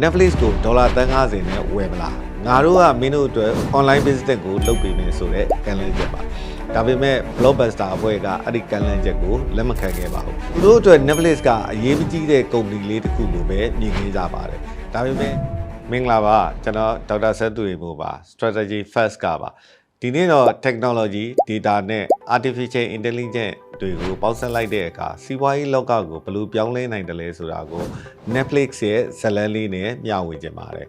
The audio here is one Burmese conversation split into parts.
Netflix ကိုဒေါ်လာ350နဲ့ဝယ်မလားငါတို့ကမင်းတို့အတွက် online business ကိုလုပ်ပေးမယ်ဆိုတဲ့ကန့်လန့်ချက်ပါဒါပေမဲ့ Blockbuster အဖွဲ့ကအဲ့ဒီကန့်လန့်ချက်ကိုလက်မခံခဲ့ပါဘူးသူတို့အတွက် Netflix ကအရေးကြီးတဲ့ကုမ္ပဏီလေးတစ်ခုလိုပဲမြင်ခဲ့ကြပါတယ်ဒါပေမဲ့မင်္ဂလာပါကျွန်တော်ဒေါက်တာဆက်သူရေမို့ပါ strategy first ကပါဒီနေ့တော့ technology data နဲ့ artificial intelligence တွေကိုပေါင်းစပ်လိုက်တဲ့အခါစီးပွားရေးလောကကိုဘယ်လိုပြောင်းလဲနိုင်တယ်လဲဆိုတာကို Netflix ရဲ့ဇာတ်လမ်းလေးနဲ့မျှဝေခြင်းပါတယ်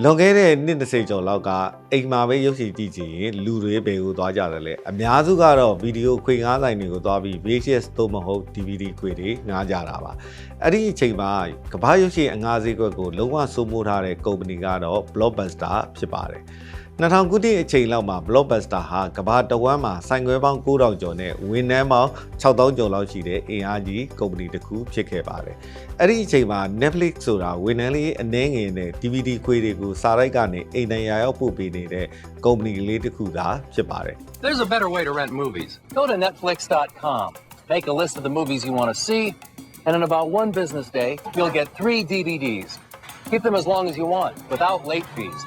လွန်ခဲ့တဲ့နှစ်30ကျော်လောက်ကအိမ်မှာပဲရုပ်ရှင်ကြည့်ချင်ရင်လူတွေဘယ်ကိုသွားကြတယ်လဲအများစုကတော့ဗီဒီယိုခွေငှားဆိုင်တွေကိုသွားပြီး VHS သို့မဟုတ် DVD ခွေတွေငှားကြတာပါအဲ့ဒီအချိန်မှာကမ္ဘာရုပ်ရှင်အငှားဈေးကွက်ကိုလုံးဝစိုးမိုးထားတဲ့ကုမ္ပဏီကတော့ Blockbuster ဖြစ်ပါတယ်2000ခုနှစ်အချိန်လောက်မှာ Blockbuster ဟာကမ္ဘာတဝန်းမှာဆိုင်ခွဲပေါင်း9000ကျော်နဲ့ဝန်ထမ်းပေါင်း6000ကျော်လောက်ရှိတဲ့အင်အားကြီးကုမ္ပဏီတစ်ခုဖြစ်ခဲ့ပါတယ်။အဲ့ဒီအချိန်မှာ Netflix ဆိုတာဝန်ထမ်းလေးအနည်းငယ်နဲ့ DVD ခွေတွေကိုစာရိုက်ကနေအိမ်တိုင်ရာရောက်ပို့ပေးနေတဲ့ကုမ္ပဏီလေးတစ်ခုသာဖြစ်ပါတယ်။ There's a better way to rent movies. Go to netflix.com. Make a list of the movies you want to see, and in about one business day, you'll get 3 DVDs. Keep them as long as you want, without late fees.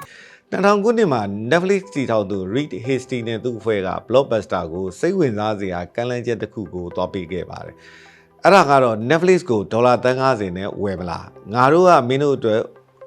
2000ခုနှစ်မှာ Netflix တည်ထောင်သူ Reed Hastings နဲ့သူ့အဖွဲ့က Blockbuster ကိုစိတ်ဝင်စားစရာကန့်လန့်ချက်တစ်ခုကိုသွားပေးခဲ့ပါတယ်။အဲ့ဒါကတော့ Netflix ကိုဒေါ်လာ350နဲ့ဝယ်မလား။ငါတို့ကမင်းတို့အတွက်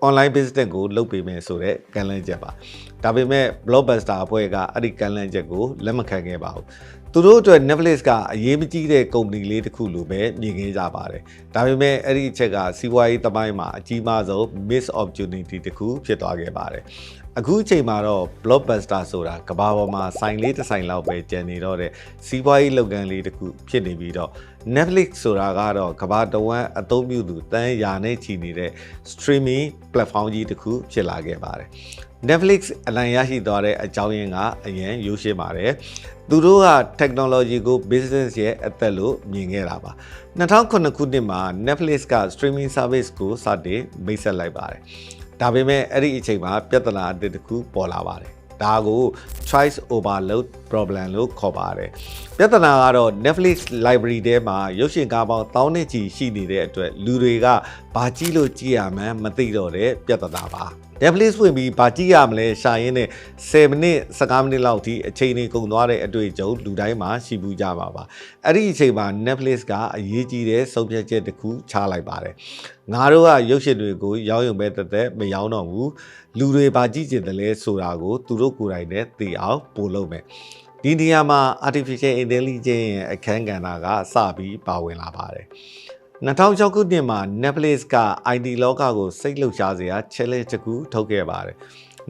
online business ကိုလုပ်ပေးမယ်ဆိုတဲ့ကန့်လန့်ချက်ပါ။ဒါပေမဲ့ Blockbuster အဖွဲ့ကအဲ့ဒီကန့်လန့်ချက်ကိုလက်မခံခဲ့ပါဘူး။သူတို့အတွက် Netflix ကအရေးကြီးတဲ့ကုမ္ပဏီလေးတစ်ခုလိုပဲမြင်ခဲ့ကြပါတယ်။ဒါပေမဲ့အဲ့ဒီအချက်ကစီးပွားရေးသမိုင်းမှာအကြီးမားဆုံး miss opportunity တစ်ခုဖြစ်သွားခဲ့ပါတယ်။အခုအချိန်မှာတော့ Blockbuster ဆိုတာကမ္ဘာပေါ်မှာဆိုင်လေးတစ်ဆိုင်လောက်ပဲကျန်နေတော့တဲ့စီးပွားရေးလုပ်ငန်းလေးတစ်ခုဖြစ်နေပြီးတော့ Netflix ဆိုတာကတော့ကမ္ဘာတဝန်းအသုံးပြုသူတန်းရာနဲ့ချီနေတဲ့ streaming platform ကြီးတစ်ခုဖြစ်လာခဲ့ပါတယ်။ Netflix အနိုင်ရရှိသွားတဲ့အကြောင်းရင်းကအရင်ရိုးရှင်းပါတယ်။သူတို့က technology ကို business ရဲ့အသက်လို့မြင်ခဲ့တာပါ။2009ခုနှစ်မှာ Netflix က streaming service ကိုစတင်မိတ်ဆက်လိုက်ပါတယ်။ဒါပေမဲ့အဲ့ဒီအချိန်မှာပြဿနာအသစ်တစ်ခုပေါ်လာပါတယ်။ဒါကို choice overload problem လို့ခေါ်ပါတယ်။ပြဿနာကတော့ Netflix library ထဲမှာရုပ်ရှင်ကားပေါင်း1000နဲ့ချီရှိနေတဲ့အတွက်လူတွေကဘာကြည့်လို့ကြည့်ရမှန်းမသိတော့တဲ့ပြဿနာပါ။ Netflix ဝင်ပြီးဘာကြည့်ရမလဲရှာရင်းနဲ့10မိနစ်15မိနစ်လောက်ထိအချိန်တွေကုန်သွားတဲ့အတွေ့အကြုံလူတိုင်းမှာရှိဘူးကြပါပါအဲ့ဒီအချိန်မှာ Netflix ကအရေးကြီးတဲ့ဆုံးဖြတ်ချက်တစ်ခုချလိုက်ပါတယ်ငါတို့ကရုပ်ရှင်တွေကိုရောင်းရုံပဲတက်မရောင်းတော့ဘူးလူတွေဘာကြည့်ကြတယ်လဲဆိုတာကိုသူတို့ကိုယ်တိုင်နဲ့သိအောင်ပို့လုပ်မယ်ဒီနေရာမှာ artificial intelligence ရဲ့အခန်းကဏ္ဍကစပြီးပါဝင်လာပါတယ်2006ခုနှစ်မှာ Netflix က IT လောကကိုစိတ်လှုပ်ရှားစရာ challenge တစ်ခုထုတ်ခဲ့ပါတယ်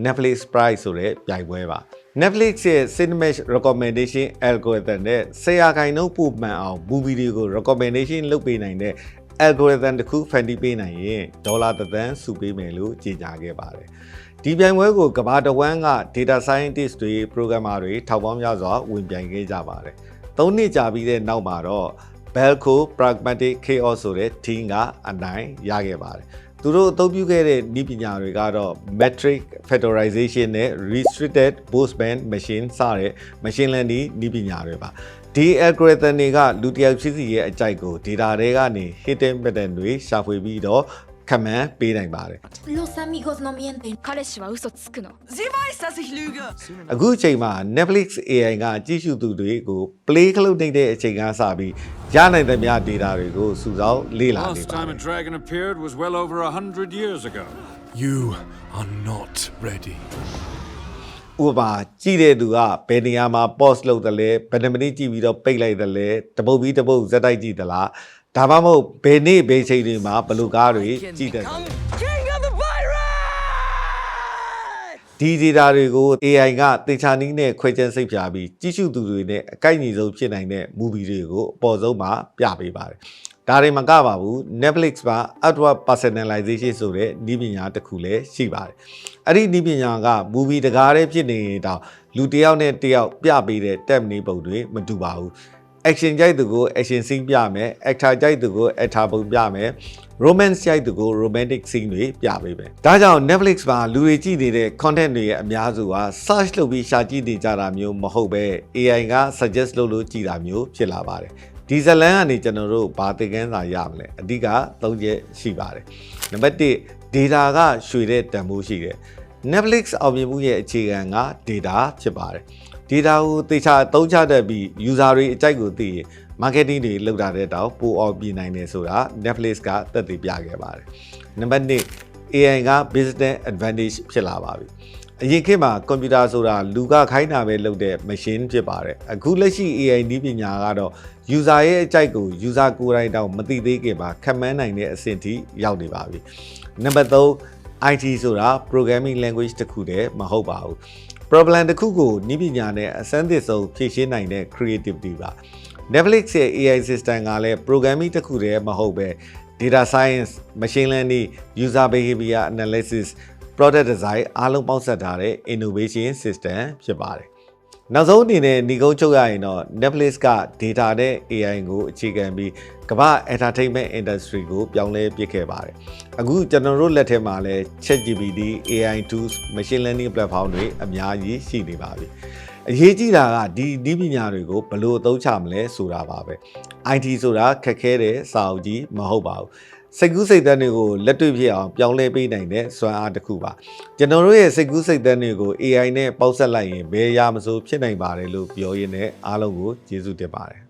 Netflix Prize ဆိုတဲ့ပြိုင်ပွဲပါ Netflix ရဲ့ Cinemax recommendation algorithm နဲ့100%ပို့မှန်အောင် movie တွေကို recommendation လုပ်ပေးနိုင်တဲ့ algorithm တစ်ခုဖန်တီးပေးနိုင်ရင်ဒေါ်လာ1 သန်းစုပေးမယ်လို့ကြေညာခဲ့ပါတယ်ဒီပြိုင်ပွဲကိုကမ္ဘာတဝန်းက data scientist တွေ programmer တွေထောက်ပေါင်းများစွာဝင်ပြိုင်ခဲ့ကြပါတယ်3နှစ်ကြာပြီးတဲ့နောက်မှာတော့Belco Pragmatic Chaos ဆိုတဲ့ team ကအနိုင်ရခဲ့ပါတယ်။သူတို့အသုံးပြုခဲ့တဲ့နည်းပညာတွေကတော့ metric factorization နဲ့ restricted Boltzmann machine စတဲ့ machine learning နည်းပညာတွေပါ။ဒီ algorithm တွေကလူတစ်ယောက်ချင်းစီရဲ့အကြိုက်ကို data တွေကနေ hidden pattern တွေရှာဖွေပြီးတော့ခမန်းပေးနိုင်ပါတယ် Los amigos no mienten. 彼氏は嘘つくの。 Sie weiß, dass ich lüge. အခုအချိန်မှာ Netflix AI ကကြည့်ရှုသူတွေကို play ခလုပ်နေတဲ့အချိန်ကစပြီးရနိုင်တဲ့များ data တွေကိုစုဆောင်းလေ့လာနေပါ Last time a dragon appeared was well over 100 years ago. You are not ready. ဥပမာကြည့်တဲ့သူကဘယ်နေရာမှာ pause လုပ်တယ်လဲဘယ်နှမိနစ်ကြည့်ပြီးတော့ပိတ်လိုက်တယ်လဲတပုတ်ပြီးတပုတ်ဇက်တိုက်ကြည့်သလားဒါမှမဟုတ်ဘယ်နေ့ဘယ်ချိန်တွေမှာဘယ်လိုကားတွေကြည့်တယ်လဲ King of the pirate! ဒီ data တွေကို AI ကသေချာနည်းနဲ့ခွဲခြမ်းစိတ်ဖြာပြီးကြည့်ရှုသူတွေနဲ့အကိုက်ညီဆုံးဖြစ်နိုင်တဲ့ movie တွေကိုအပေါ်ဆုံးမှာပြပေးပါတယ်ဒါတွေမကပါဘူး Netflix မှာ outward personalization ဆိုတဲ့နည်းပညာတစ်ခုလည်းရှိပါတယ်အဲ့ဒီနည်းပညာက movie တကားတည်းဖြစ်နေတော့လူတစ်ယောက်နဲ့တစ်ယောက်ပြပေးတဲ့ tab နည်းပုံတွေမတူပါဘူး action ကြိုက်သူကို action scene ပြမယ် actor ကြိုက်သူကို actor ပုံပြမယ် romance ကြိုက်သူကို romantic scene တွေပြပေးမယ်ဒါကြောင့် Netflix မှာလူတွေကြည့်နေတဲ့ content တွေရဲ့အများစုဟာ search လုပ်ပြီးရှာကြည့်နေကြတာမျိုးမဟုတ်ပဲ AI က suggest လုပ်လို့ကြည့်တာမျိုးဖြစ်လာပါတယ်ဒီဇလန်ကနေကျွန်တော်တို့ဘာသင်ခန်းစာရမလဲအဓိက၃ချက်ရှိပါတယ်နံပါတ်1 data ကရွှေတဲ့တန်ဖိုးရှိတယ် Netflix အောင်မြင်မှုရဲ့အခြေခံက data ဖြစ်ပါတယ် data ကိုသေချာအသုံးချတတ်ပြီး user တွေအကြိုက်ကိုသိရင် marketing တွေလုပ်တာတဲ့တောင်ပိုအောင်ပြင်နိုင်တယ်ဆိုတာ Netflix ကသက်သေပြခဲ့ပါတယ်နံပါတ်2 AI က business advantage ဖြစ်လာပါပြီအရင်ခေတ်မှာကွန်ပျူတာဆိုတာလူကခိုင်းတာပဲလုပ်တဲ့ machine ဖြစ်ပါတယ်အခုလက်ရှိ AI နည်းပညာကတော့ user ရဲ့အကြိုက်ကို user ကိုယ်တိုင်တောင်မသိသေးခင်မှာခန့်မှန်းနိုင်တဲ့အဆင့်ထိရောက်နေပါပြီနံပါတ်3 IT ဆိုတာ programming language တစ်ခုတည်းမဟုတ်ပါဘူး problem တစ်ခုကိုနည်းပညာနဲ့အစမ်းသစ်ဆုံးဖြေရှင်းနိုင်တဲ့ creativity ပါ Netflix ရဲ့ AI system ကလည်း programming တစ်ခုတည်းမဟုတ်ပဲ data science machine learning user behavior analysis product design အားလုံးပေါင်းစပ်ထားတဲ့ innovation system ဖြစ်ပါတယ်နောက်ဆုံးအနေနဲ့ညီကုန်းချုပ်ရရင်တော့ Netflix က data နဲ့ AI ကိုအခြေခံပြီးကမ္ဘာ entertainment industry ကိုပြောင်းလဲပစ်ခဲ့ပါတယ်အခုကျွန်တော်တို့လက်ထဲမှာလည်း ChatGPT AI tools machine learning platform တွေအများကြီးရှိနေပါပြီအရေးကြီးတာကဒီနည်းပညာတွေကိုဘယ်လိုအသုံးချမလဲဆိုတာပါပဲ IT ဆိုတာခက်ခဲတဲ့စာအုပ်ကြီးမဟုတ်ပါဘူးစိတ်ကူးစိတ်သန်းတွေကိုလက်တွေ့ဖြစ်အောင်ပြောင်းလဲပေးနိုင်တဲ့စွမ်းအားတစ်ခုပါကျွန်တော်တို့ရဲ့စိတ်ကူးစိတ်သန်းတွေကို AI နဲ့ပေါက်ဆက်လိုက်ရင်ဘယ်ရာမဆိုဖြစ်နိုင်ပါတယ်လို့ပြောရင်းနဲ့အားလုံးကိုကျေးဇူးတင်ပါတယ်